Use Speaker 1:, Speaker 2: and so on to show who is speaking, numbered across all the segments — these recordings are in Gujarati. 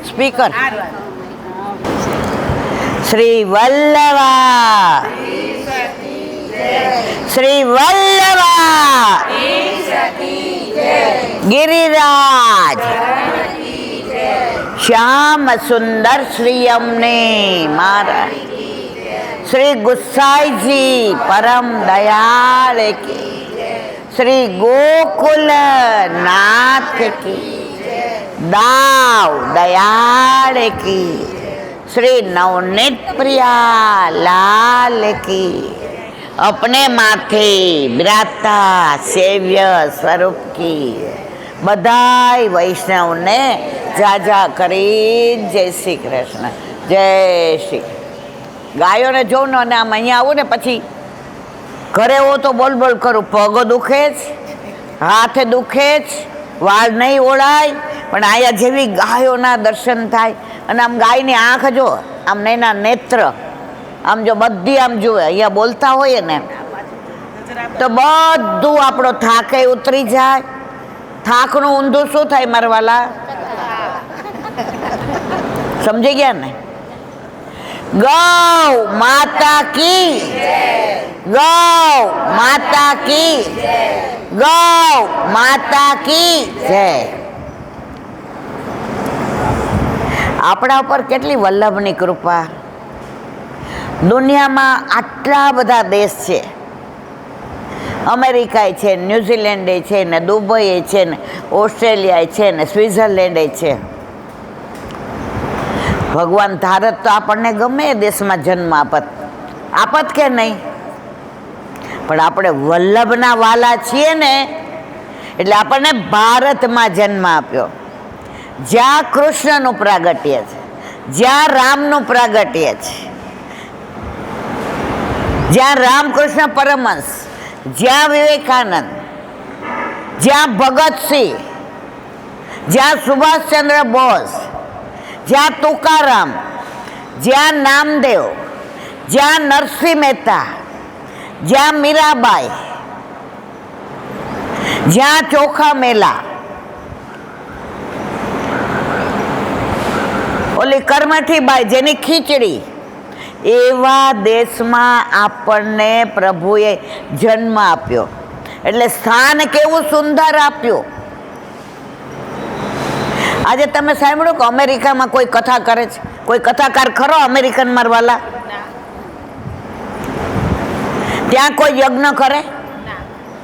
Speaker 1: સ્પીકર. શ્રી વલ્લભા, શ્રી વલ્લભા, ગિરિરાજ, શ્યામ સુંદર શ્રી અમને મહારાજ, શ્રી ગુસાઈજી પરમ દયાળ કી, શ્રી ગોકુલ નાથ કી, દાવ દયાળ કી, श्री नवनीत प्रिया लाल की, अपने माथे बिराजता सेव्य स्वरूप की, बधाई वैष्णव ने जाजा करी जय श्री कृष्ण, जय श्री. ગાયો ને જોઉં ને આમ અહીંયા આવું ને પછી ઘરે હો તો બોલ બોલ કરું, પગ દુખે જ, હાથ દુખે જ, વાળ નહીં ઓળાય, પણ આયા જેવી ગાયોના દર્શન થાય. અને આમ ગાયની આંખ જો, આમ નૈના નેત્ર, આમ જો બધી આમ જુએ, અહીંયા બોલતા હોઈએ ને તો બધું આપણો થાકે ઉતરી જાય. થાકનું ઊંધું શું થાય મારવાલા? સમજી ગયા ને? ગૌ માતા કી, ગૌ માતા કી, ગૌ માતા કી જય. આપણા ઉપર કેટલી વલ્લભની કૃપા. દુનિયામાં આટલા બધા દેશ છે, અમેરિકા છે, ન્યુઝીલેન્ડ છે ને, દુબઈ છે ને, ઓસ્ટ્રેલિયા છે ને, સ્વિટ્ઝરલેન્ડ છે. ભગવાન ધારત તો આપણને ગમે એ દેશમાં જન્મ આપત કે નહીં, પણ આપણે વલ્લભના વાલા છીએ ને એટલે આપણને ભારતમાં જન્મ આપ્યો, જ્યાં કૃષ્ણનું પ્રાગટ્ય છે, જ્યાં રામનું પ્રાગટ્ય છે, જ્યાં રામકૃષ્ણ પરમહંસ, જ્યાં વિવેકાનંદ, જ્યાં ભગતસિંહ, જ્યાં સુભાષચંદ્ર બોઝ, જ્યાં તુકારામ, જ્યાં નામદેવ, જ્યાં નરસિંહ મહેતા, જ્યાં મીરાબાઈ, જ્યાં ચોખા મેલા, ઓલી કર્મઠીબાઈ જેની ખીચડી, એવા દેશમાં આપણને પ્રભુએ જન્મ આપ્યો. એટલે સ્થાન કેવું સુંદર આપ્યું. આજે તમે સાંભળ્યું કે અમેરિકામાં કોઈ કથા કરે છે? કોઈ કથાકાર ખરો અમેરિકન મારવાલા? ત્યાં કોઈ યજ્ઞ કરે?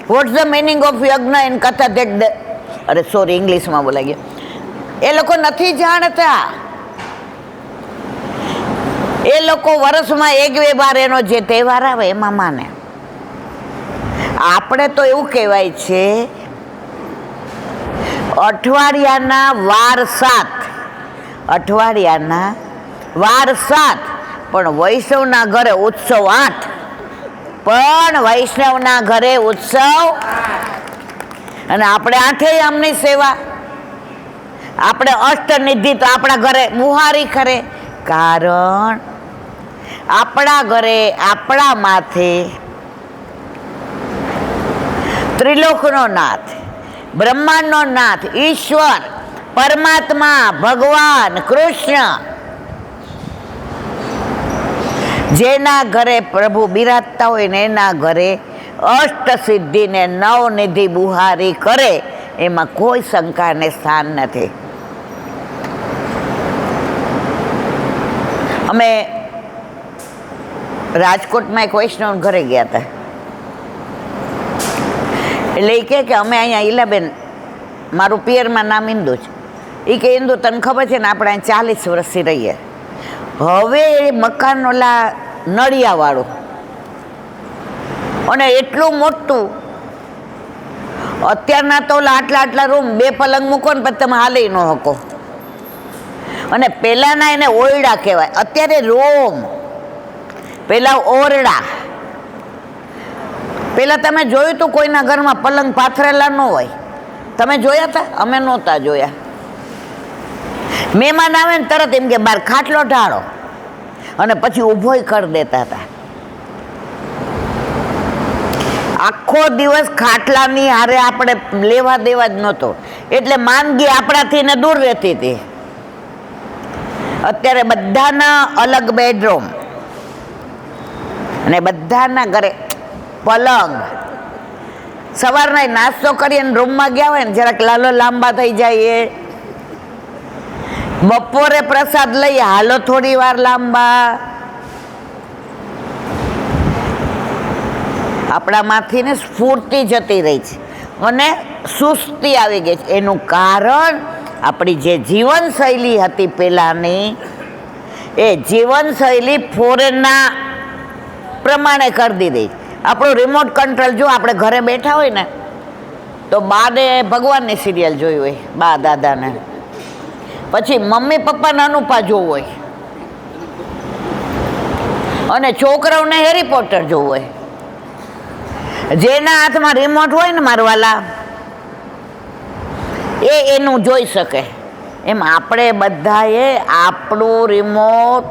Speaker 1: વોટ્સ ધ મિનિંગ ઓફ યજ્ઞ એન કથા? અરે સોરી, ઇંગ્લિશમાં બોલાઈ ગયો. એ લોકો નથી જાણતા. એ લોકો વર્ષમાં એક બે વાર એનો જે તહેવાર આવે એમાં માને. આપણે તો એવું કહેવાય છે અઠવાડિયાના વાર 7, અઠવાડિયાના વાર 7, પણ વૈષ્ણવના ઘરે ઉત્સવ 8. પણ વૈષ્ણવના ઘરે ઉત્સવ, અને આપણે 8 આમની સેવા. આપણે અષ્ટનિધિ તો આપણા ઘરે બુહારી કરે, કારણ આપણા ઘરે આપણા માથે ત્રિલોકનો નાથ, બ્રહ્માંડનો નાથ, ઈશ્વર, પરમાત્મા, ભગવાન કૃષ્ણ, જેના ઘરે પ્રભુ બિરાજતા હોય ને એના ઘરે અષ્ટસિદ્ધિ ને 9 નિધિ બુહારી કરે, એમાં કોઈ શંકાને સ્થાન નથી. અમે રાજકોટમાં એક વૈષ્ણવ ઘરે ગયા હતા. એટલે એ કે અમે અહીંયા ઈલાબેન, મારું પિયરમાં નામ ઇન્દુ છે, એ કે ઇન્દુ તને ખબર છે ને આપણે અહીં 40 વર્ષથી રહીએ. હવે એ મકાન ઓલા નળિયાવાળું, અને એટલું મોટું, અત્યારના તો ઓલા આટલા રૂમ, 2 પલંગ મૂકો ને પછી તમે હાલી ન શકો. અને પહેલાંના એને ઓરડા કહેવાય, અત્યારે રૂમ, પહેલાં ઓરડા. પહેલાં તમે જોયું હતું કોઈના ઘરમાં પલંગ પાથરેલા ન હોય? તમે જોયા હતા? અમે નહોતા જોયા. મહેમાન આવે ને તરત એમ કે બહાર ખાટલો ઢાળો, અને પછી ઊભોય કરી દેતા હતા. આખો દિવસ ખાટલાની હારે આપણે લેવા દેવા જ નહોતો, એટલે માંદગી આપણાથી ને દૂર રહેતી હતી. અત્યારે બધાના અલગ બેડરૂમ અને બધાના ઘરે પલંગ. સવારના નાસ્તો કરીને રૂમમાં ગયા હોય ને જરાક લાલો લાંબા થઈ જાય. બપોરે પ્રસાદ લઈએ, હાલો થોડી વાર લાંબા. આપણામાંથી ને સ્ફૂર્તિ જતી રહી છે અને સુસ્તી આવી ગઈ છે. એનું કારણ આપણી જે જીવનશૈલી હતી પહેલાંની, એ જીવનશૈલી ફોરેનના પ્રમાણે કરી દીધી. આપણું રિમોટ કંટ્રોલ જો આપણે ઘરે બેઠા હોય ને તો બાને ભગવાનની સિરિયલ જોઈ હોય, બા દાદાને, પછી મમ્મી પપ્પાને અનુપા જોવું હોય અને છોકરાઓને હેરી પોટર જોવું હોય. જેના હાથમાં રિમોટ હોય ને મારવાલા, એ એનું જોઈ શકે. એમ આપણે બધાએ આપણું રિમોટ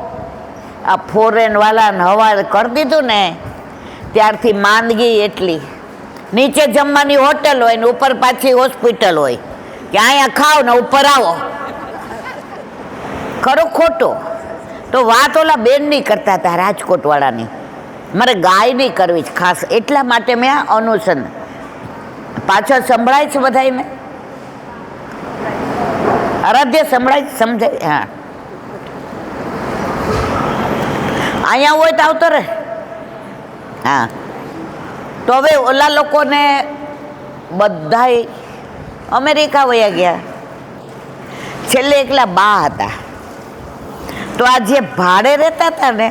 Speaker 1: આ ફોરેનવાલાને હવાલે કરી દીધું ને ત્યારથી માંદગી એટલી. નીચે જમવાની હોટલ હોય ને ઉપર પાછી હોસ્પિટલ હોય કે અહીંયા ખાઓ ને ઉપર આવો. ખરું ખોટું? તો વાત ઓલા બેનની કરતા હતા રાજકોટવાળાની. મારે ગાયની કરવી જ ખાસ, એટલા માટે મેં આ અનુસંધાન. પાછળ સંભળાય છે બધાને? આરાધ્ય સંભળાય? સમજાય? હા, અહીંયા હોય તો આવતો રે. હા, તો હવે ઓલા લોકોને બધાય અમેરિકા વયા ગયા. છેલ્લે એકલા બા હતા. તો આ જે ભાડે રહેતા હતા ને,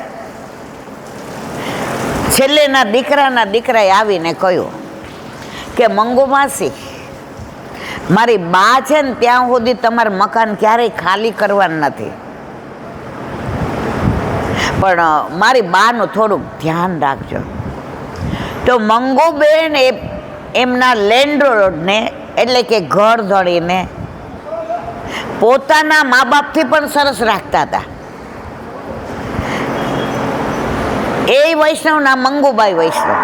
Speaker 1: છેલ્લેના દીકરાએ આવીને કહ્યું કે મંગુ માસી, મારી બા છે ને ત્યાં સુધી તમારું મકાન ક્યારેય ખાલી કરવાનું નથી, પણ મારી બાનું થોડુંક ધ્યાન રાખજો. તો મંગુબેન એમના લેન્ડલોર્ડને એટલે કે ઘર ધણીને પોતાના મા બાપથી પણ સરસ રાખતા હતા. એ વૈષ્ણવના મંગુબાઈ વૈષ્ણવ.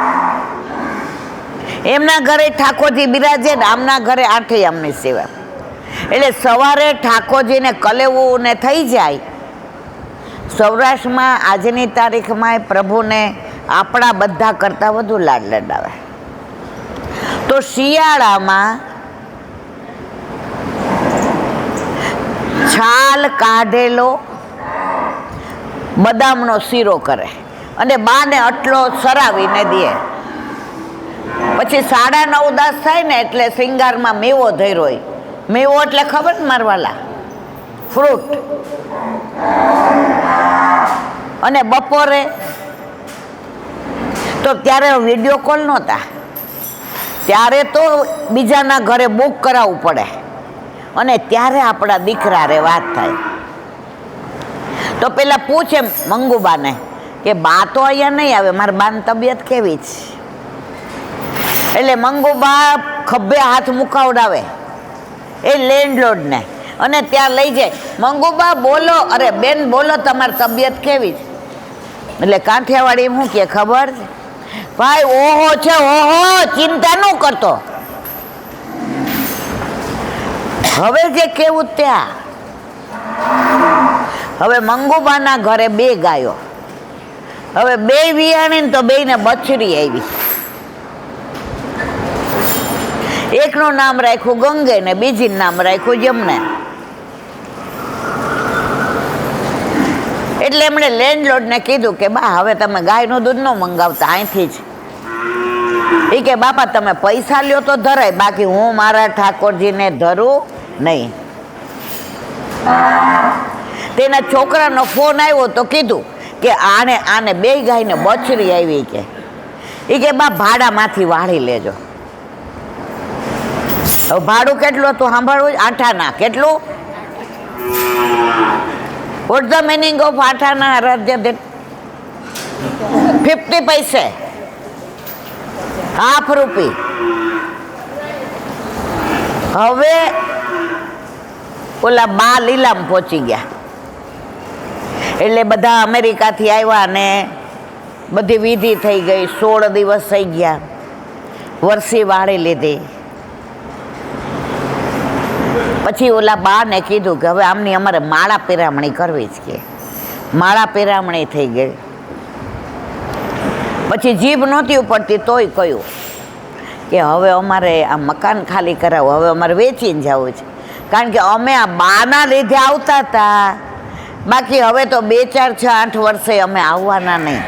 Speaker 1: એમના ઘરે ઠાકોરજી બિરાજે ને આમના ઘરે આઠે આમની સેવા. એટલે સવારે ઠાકોરજીને કલેવું ને થઈ જાય. સૌરાષ્ટ્રમાં આજની તારીખમાં પ્રભુને આપણા બધા કરતાં વધુ લાડ લડાવે. તો શિયાળામાં છાલ કાઢેલો બદામનો શીરો કરે અને બાને આટલો સરાવીને દે. પછી 9:30 થાય ને એટલે શિંગારમાં મેવો ધર્યો હોય. મેવો એટલે ખબર ને મારવાલા? ફ્રૂટ. અને બપોરે તો ત્યારે વિડીયો કોલ નહોતા, ત્યારે તો બીજાના ઘરે બુક કરાવવું પડે અને ત્યારે આપણા દીકરા રે વાત થાય. તો પેલા પૂછે મંગુબાને કે બા તો અહીંયા નહીં આવે, મારા બાની તબિયત કેવી છે? એટલે મંગુબા ખભે હાથ મુકાવડાવે એ લેન્ડલોર્ડને અને ત્યાં લઈ જાય. મંગુબા બોલો, અરે બેન બોલો, તમારી તબિયત કેવી છે? એટલે કાંઠિયાવાડી શું કે ખબર છે? ભાઈ ઓહો છે, ઓહો, ચિંતા ન કરતો. હવે જે કેવું ત્યાં. હવે મંગુબાના ઘરે 2 ગાયો. હવે 2 વિયાણી ને તો 2ને બછડી આવી. એકનું નામ રાખ્યું ગંગે ને બીજીનું નામ રાખ્યું યમુના. એટલે એમણે લેન્ડલોર્ડને કીધું કે બા હવે તમે ગાયનું દૂધ ન મંગાવતા, અહીંથી જ. એ કે બાપા તમે પૈસા લ્યો તો ધરાય, બાકી હું મારા ઠાકોરજીને ધરું નહીં. તેના છોકરાનો ફોન આવ્યો તો કીધું કે આને 2 ગાયને બછડી આવી કે. એ કે બા ભાડામાંથી વાળી લેજો. હવે ભાડું કેટલું હતું સાંભળવું? 8 આના. કેટલું? વોટ ધ મિનિંગ ઓફ 8 આના આરાધ્ય? 50 પૈસે, ₹1/2. હવે ઓલા બા લીલામ પહોંચી ગયા. એટલે બધા અમેરિકાથી આવ્યા ને બધી વિધિ થઈ ગઈ. 16 દિવસ થઈ ગયા. વરસી વાળી લીધી. પછી ઓલા બાને કીધું કે હવે આમની અમારે માળા પેરામણી કરવી જ કે માળા પેરામણી થઈ ગઈ. પછી જીભ નહોતી ઉપડતી તોય કહ્યું કે હવે અમારે આ મકાન ખાલી કરાવવું, હવે અમારે વેચીને જવું છે, કારણ કે અમે આ બાના લીધે આવતા હતા, બાકી હવે તો 2, 4, 6, 8 વર્ષે અમે આવવાના નહીં.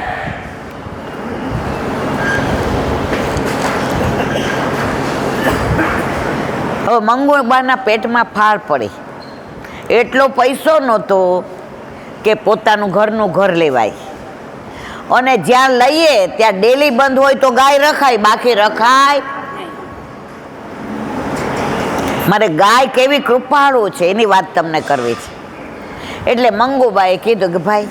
Speaker 1: હવે મંગુબાના પેટમાં ફાળ પડી, એટલો પૈસો નહોતો કે પોતાનું ઘરનું ઘર લેવાય, અને જ્યાં લઈએ ત્યાં ડેલી બંધ હોય તો ગાય રખાય, બાકી રખાય. મારે ગાય કેવી કૃપાળુ છે એની વાત તમને કરવી છે. એટલે મંગુબાએ કીધું કે ભાઈ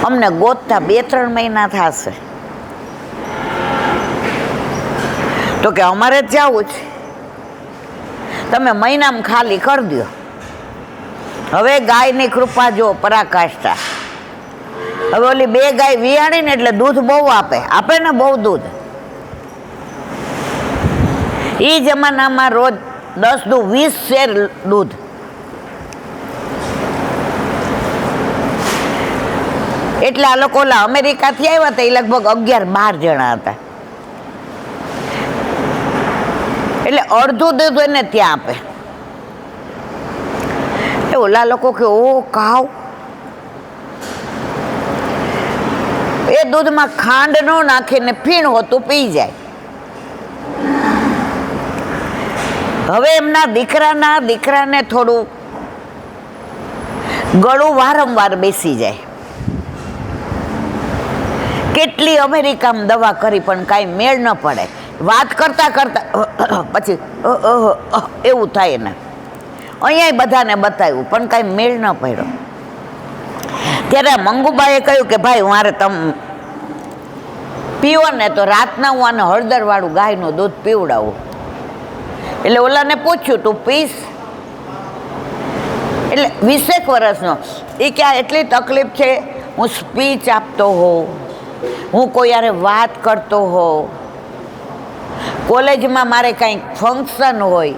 Speaker 1: અમને ગોતતા 2-3 મહિના થશે, તો કે અમારે જ જવું છે, તમે મહિનામાં ખાલી કરી દો. હવે ગાયની કૃપા જો પરાકાષ્ઠા. હવે ઓલી 2 ગાય વિયાણી ને એટલે દૂધ બહુ આપે ને બહુ દૂધ. એ જમાનામાં રોજ 10 દુ 20 શેર દૂધ. એટલે આ લોકો ઓલા અમેરિકાથી આવ્યા હતા, એ લગભગ 11-12 જણા હતા. એટલે અડધું દૂધ એને ત્યાં આપે. ઓલા લોકો કે ઓ કાવ, એ દૂધમાં ખાંડ ન નાખીને ફીણ હોતું પી જાય. હવે એમના દીકરાને થોડું ગળું વારંવાર બેસી જાય. કેટલી અમેરિકામાં દવા કરી પણ કાંઈ મેળ ન પડે. વાત કરતા પછી એવું થાય ને. અહીંયા બધાને બતાવ્યું પણ કાંઈ મેળ ન પડ્યો. ત્યારે મંગુબાએ કહ્યું કે ભાઈ મારે તમે પીવો ને તો રાતના હું આને હળદરવાળું ગાયનું દૂધ પીવડાવું. એટલે ઓલાને પૂછ્યું તું પીસ? એટલે 20 વર્ષનો. એ ક્યાં એટલી તકલીફ છે, હું સ્પીચ આપતો હોઉં, હું કોઈ યારે વાત કરતો હોઉં, કોલેજમાં મારે કંઈક ફંક્શન હોય,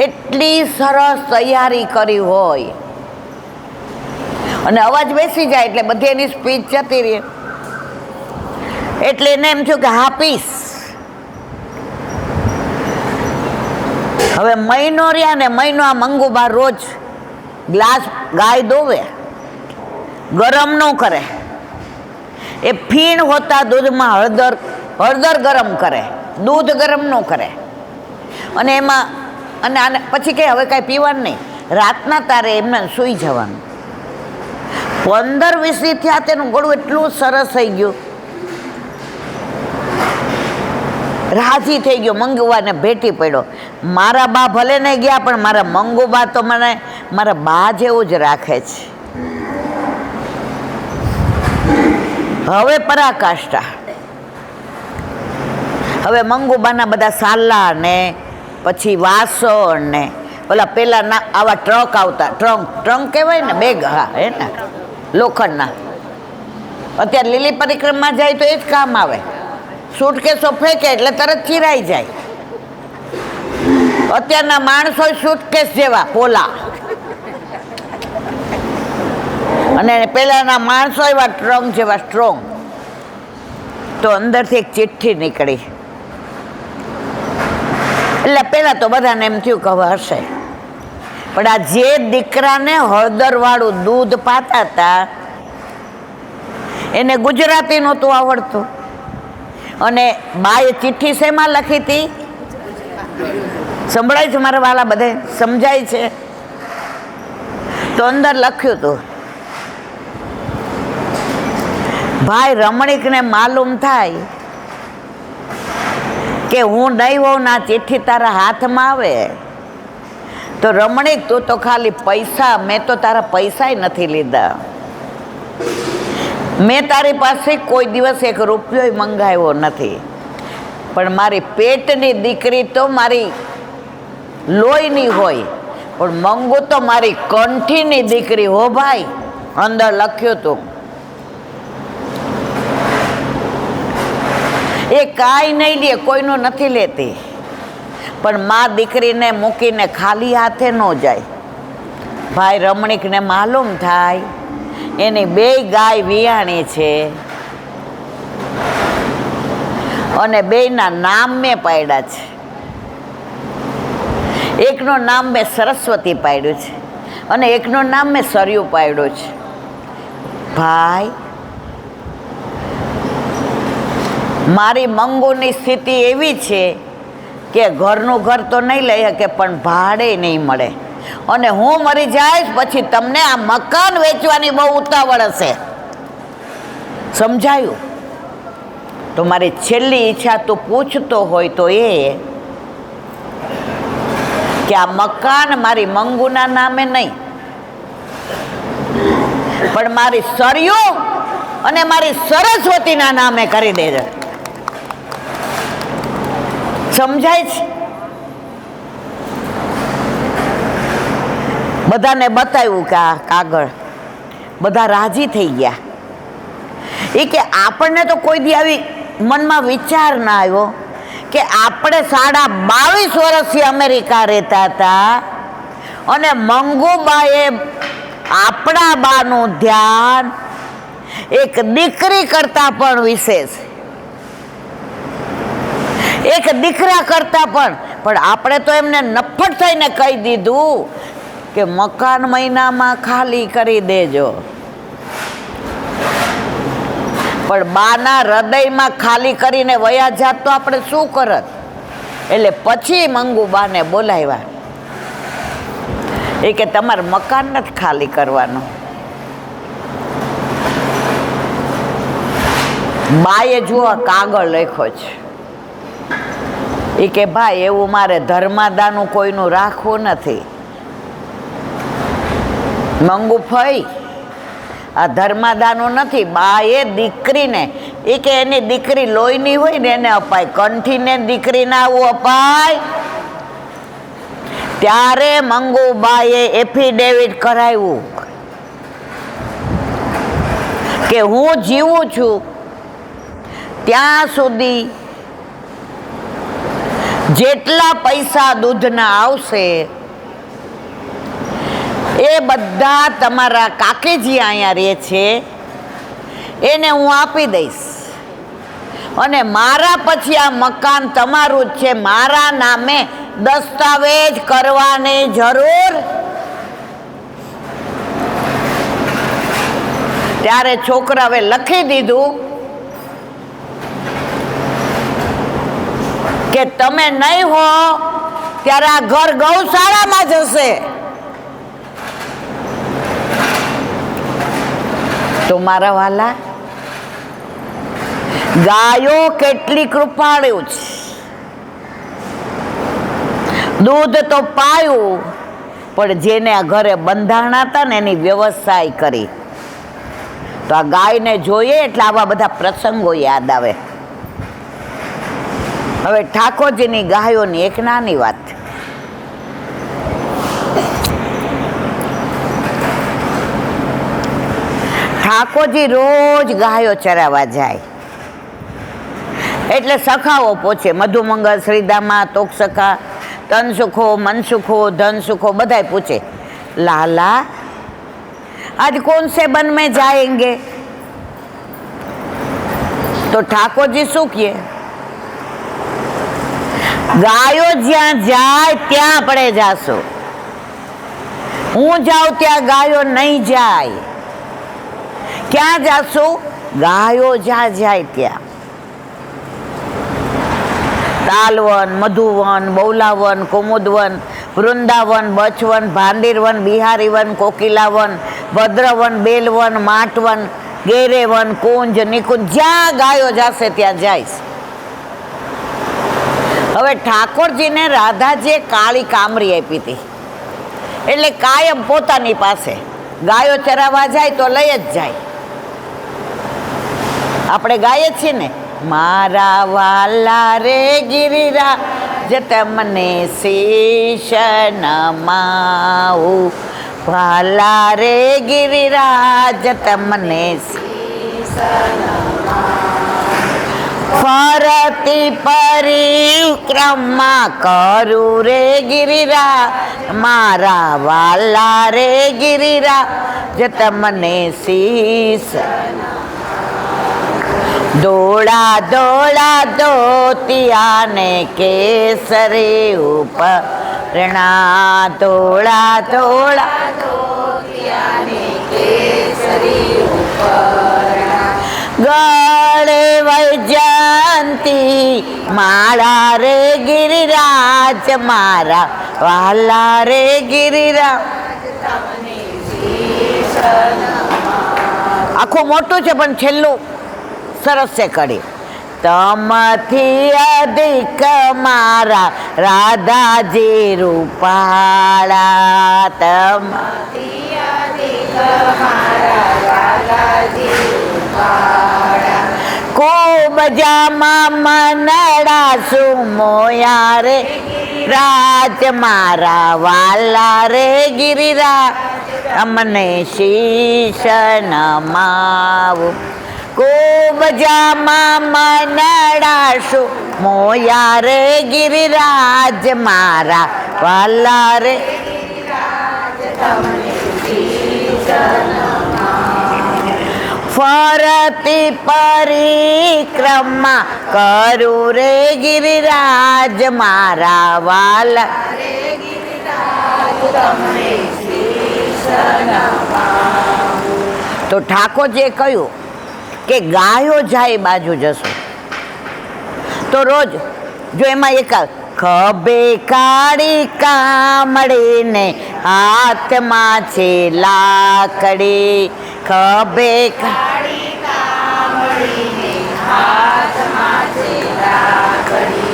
Speaker 1: એટલી સરસ તૈયારી કરી હોય અને અવાજ બેસી જાય એટલે બધી એની સ્પીચ જતી રહે. એટલે એને એમ થયું કે હા પીસ. હવે મહિનો રહ્યા ને મહિનો આ મંગુબા રોજ ગ્લાસ ગાય દોવે, ગરમ ન કરે. એ ફીણ હોતા દૂધમાં હળદર ગરમ કરે, દૂધ ગરમ ન કરે. અને એમાં અને આને પછી કે હવે કાંઈ પીવાનું નહીં, રાતના તારે એમને સૂઈ જવાનું. 15-20 થયા તેનું ગળું એટલું સરસ થઈ ગયું, રાજી થઈ ગયો. મંગુબાને ભેટી પડ્યો. મારા બા ભલે નહીં ગયા પણ મારા મંગુબા તો મને મારા બા જેવું જ રાખે છે. હવે પરાકાષ્ઠા. હવે મંગુબાના બધા સાલા ને પછી વાસણ ને ઓલા પેલા ના આવા ટ્રક આવતા, ટ્રંક કહેવાય ને, બેગ. હા હે ને, લોખંડના. અત્યારે લીલી પરિક્રમા જાય તો એ જ કામ આવે. સૂટકેસો ફેંકે એટલે તરત ચીરાઈ જાય. અત્યારના માણસો સૂટકેસ જેવા પોલા, અને પેલાના માણસો એવા ટ્રંક જેવા સ્ટ્રોંગ. તો અંદરથી એક ચિઠ્ઠી નીકળી. એટલે પેલા તો બધાને એમ થયું કે હવે હશે, પણ આ જે દીકરાને હળદરવાળું દૂધ પાતા હતા એને ગુજરાતી નહોતું આવડતું. અને બાએ ચિઠ્ઠી શેમાં લખી હતી? સંભળાય છે મારા વાલા? બધે સમજાય છે? તો અંદર લખ્યું હતું, ભાઈ રમણીકને માલુમ થાય કે હું નહીં હોઉં ના ચિઠ્ઠી તારા હાથમાં આવે તો રમણીક તું તો ખાલી પૈસા, મેં તો તારા પૈસાય નથી લીધા, મેં તારી પાસે કોઈ દિવસ 1 રૂપિયો મંગાવ્યો નથી, પણ મારી પેટની દીકરી તો મારી લોહીની હોય, પણ મંગુ તો મારી કંઠીની દીકરી હો ભાઈ. અંદર લખ્યું હતું. એ કાંઈ નહીં લે, કોઈનું નથી લેતી. પણ મા દીકરીને મૂકીને ખાલી હાથે ન જાય. ભાઈ રમણીકને માલુમ થાય એની 2 ગાય વિયાણી છે અને 2ના નામ મેં પાડ્યા છે. એકનું નામ મેં સરસ્વતી પાડ્યું છે અને એકનું નામ મેં સરયુ પાડ્યું છે. ભાઈ મારી મંગુની સ્થિતિ એવી છે કે ઘરનું ઘર તો નહીં લઈ શકે પણ ભાડે નહીં મળે, અને હું મરી જઈશ પછી તમને આ મકાન વેચવાની બહુ ઉતાવળ હશે. સમજાયું? તો મારી છેલ્લી ઈચ્છા તું પૂછતો હોય તો એ કે આ મકાન મારી મંગુના નામે નહીં પણ મારી સરયુ અને મારી સરસ્વતીના નામે કરી દેજે. સમજાય છે? બધાને બતાવ્યું કે આ કાગળ, બધા રાજી થઈ ગયા. એ કે આપણને તો કોઈ દી આવી મનમાં વિચાર ના આવ્યો કે આપણે 22.5 વર્ષથી અમેરિકા રહેતા હતા અને મંગુબાએ આપણા બાનું ધ્યાન એક દીકરી કરતા પણ વિશેષ, એક દીકરા કરતા પણ આપણે તો એમને નફ્ફટ થઈને કહી દીધું કે મકાન મહિનામાં ખાલી કરી દેજો. પણ બાના હૃદયમાં ખાલી કરીને વયા જાત તો આપણે શું કરત? એટલે પછી મંગુબાને બોલાવ્યા. એ કે તમારે મકાન નથી ખાલી કરવાનું. બાએ જુઓ કાગળ લખ્યો છે. એ કે ભાઈ એવું મારે ધર્માદાનું કોઈનું રાખવું નથી. મંગુ ફઈ આ ધર્માદાનું નથી. બાએ દીકરીને, એ કે એની દીકરી લોહીની હોય ને એને અપાય, કંઠીને દીકરી ના આવું અપાય. ત્યારે મંગુબાએ એફિડેવિટ કરાવ્યું કે હું જીવું છું ત્યાં સુધી જેટલા પૈસા દૂધના આવશે એ બધા તમારા કાકીજી અહીંયા રહે છે એને હું આપી દઈશ, અને મારા પછી આ મકાન તમારું જ છે, મારા નામે દસ્તાવેજ કરવાની જરૂર. ત્યારે છોકરાએ લખી દીધું કે તમે નહીં હો ત્યારે આ ઘર ગૌશાળામાં જશે. તો મારા વાલા, ગાયો કેટલી કૃપાળુ છે. દૂધ તો પાયું પણ જેને આ ઘરે બંધાણા હતા ને એની વ્યવસ્થા કરી. તો આ ગાયને જોઈએ એટલે આવા બધા પ્રસંગો યાદ આવે. હવે ઠાકોરજીની ગાયોની એક નાની વાત. ઠાકોરજી રોજ ગાયો ચરાવવા જાય એટલે સખાઓ પૂછે, મધુમંગલ, શ્રીદામા, તોકસખા, તનસુખો, મનસુખો, ધનસુખો બધાય પૂછે, લાલા आज कौन से वन में जाएंगे? तो ठाकुर जी શું કહે? ગાયો જ્યાં જાય ત્યાં આપણે જાશું. હું જાઉં ત્યાં ગાયો નહીં જાય. ક્યાં જાશું? ગાયો જ્યાં જાય ત્યાં. તાલવન, મધુવન, બૌલાવન, કુમુદવન, વૃંદાવન, બચવન, ભાંડીરવન, બિહારીવન, કોકિલાવન, ભદ્રવન, બેલવન, માટવન, ગેરેવન, કુંજ, નિકુંજ, જ્યાં ગાયો જશે ત્યાં જાય. હવે ઠાકોરજીને રાધાજીએ કાળી કામરી આપી હતી એટલે કાયમ પોતાની પાસે ગાયો ચરાવવા જાય તો લઈ જ જાય. આપણે ગાઈએ છીએ ને, મારા વાલા રે ગિરિરાજ તમને શીશ નમાવું, વાલા રે ગિરિરાજ તમને શીશ નમાવું, ફરતી પરિક્રમા કરું રે ગિરિરા, મારા વાલા રે ગિરિરા જે તમને શીશ. દોડા દોડા ધોતિયા ને કેસરી ઉપરણા, દોડા દોડા ધોતિયા ને કેસરી ઉપરણા, ગળે વૈજયંતી માળા રે ગિરિરાજ, મારા વાલા રે ગિરિરાજ. આખું મોટું છે પણ છેલ્લું સરસ છે કડી. તમથી અધિક મારા રાધાજી રૂપાળા, તમથી અધિક મારા રાધાજી રૂપાળા, ખૂબ જામાં મનડા સુમોયા રે રાજ, મારા વાલા રે ગિરિરાજ અમને શીશ નમાવું. ખૂબ જામાં મનડાશુ મોયા રે ગિરિરાજ, મારા વાલા રે ફરતી પરિક્રમા કરું રે ગિરિરાજ, મારા વાલા રે ગિરિરાજ તમને શીશ નમાવું. તો ઠાકોરજીએ કહ્યું કે ગાયો જાય બાજુ જશો તો રોજ જો એમાં એક ખભે કાળી કામડીને હાથમાં છે લાકડી, ખભે કાળી કામડીને હાથમાં છે લાકડી,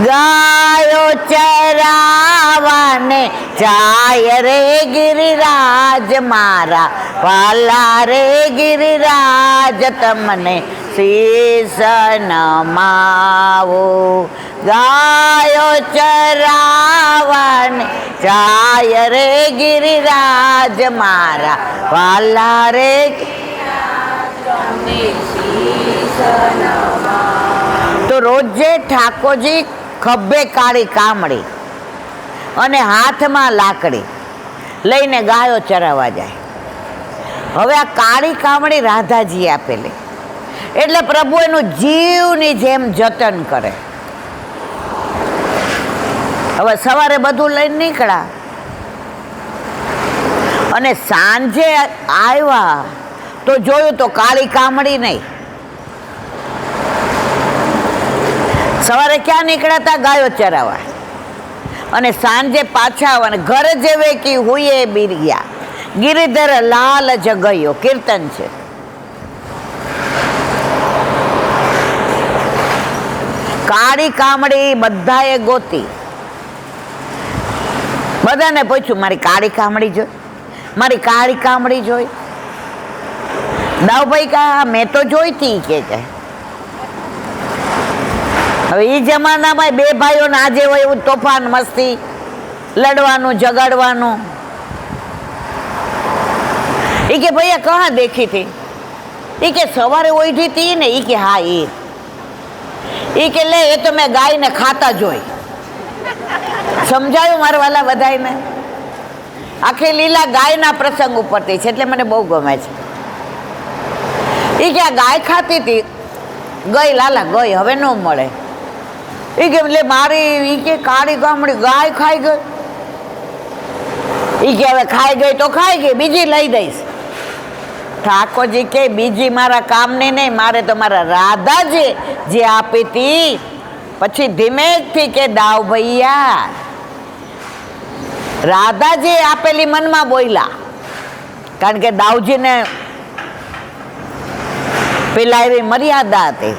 Speaker 1: ગાયો ચરાવાને જાય રે ગિરિરાજ, મારા વાલા રે ગિરિરાજ તમને શીશ નમાવો. ગાયો ચરાવાને જાય રે ગિરિરાજ, મારા વાલા રે તમને શીશ નમાવો. તો રોજે ઠાકોરજી ખભે કાળી કામડી અને હાથમાં લાકડી લઈને ગાયો ચરાવવા જાય. હવે આ કાળી કામડી રાધાજી આપેલી એટલે પ્રભુ એનું જીવની જેમ જતન કરે. હવે સવારે બધું લઈને નીકળ્યા અને સાંજે આવ્યા તો જોયું તો કાળી કામડી નહીં. સવારે ક્યાં નીકળ્યા હતા? ગાયો ચરાવવા. અને સાંજે પાછા આવવાને ઘર જેવે કી હુએ બિરિયા, ગિરિધર લાલ જગયો કીર્તન છે. કાળી કામડી બધાએ ગોતી, બધાને પૂછ્યું મારી કાળી કામડી જોઈ, મારી કાળી કામડી જોઈ. દાઉભાઈ કા મેં તો જોઈતી કે હવે એ જમાનામાં બે ભાઈઓને આજે હોય એવું તોફાન મસ્તી, લડવાનું ઝઘડવાનું. એ કે ભૈયા કહા દેખી थी? એ કે સવારે ઓઢી હતી ને. એ કે હા એ કે લે એ તો મેં ગાયને ખાતા જોઈ. સમજાયું મારા વાલા બધાને? આખી લીલા ગાયના પ્રસંગ ઉપરથી છે એટલે મને બહુ ગમે છે. એ કે આ ગાય ખાતી હતી, ગઈ લાલા ગઈ, હવે ન મળે. એ કે એટલે મારી એ કે કાળી કામડી ગાય ખાઈ ગઈ. એ કે હવે ખાઈ ગઈ તો ખાઈ ગઈ, બીજી લઈ દઈશ. ઠાકોરજી કે બીજી મારા કામની નહીં, મારે તો મારા રાધાજી જે આપી હતી. પછી ધીમેથી કે દાવ ભૈયા રાધાજી આપેલી મનમાં બોલ્યા, કારણ કે દાવજીને પેલા એવી મર્યાદા હતી.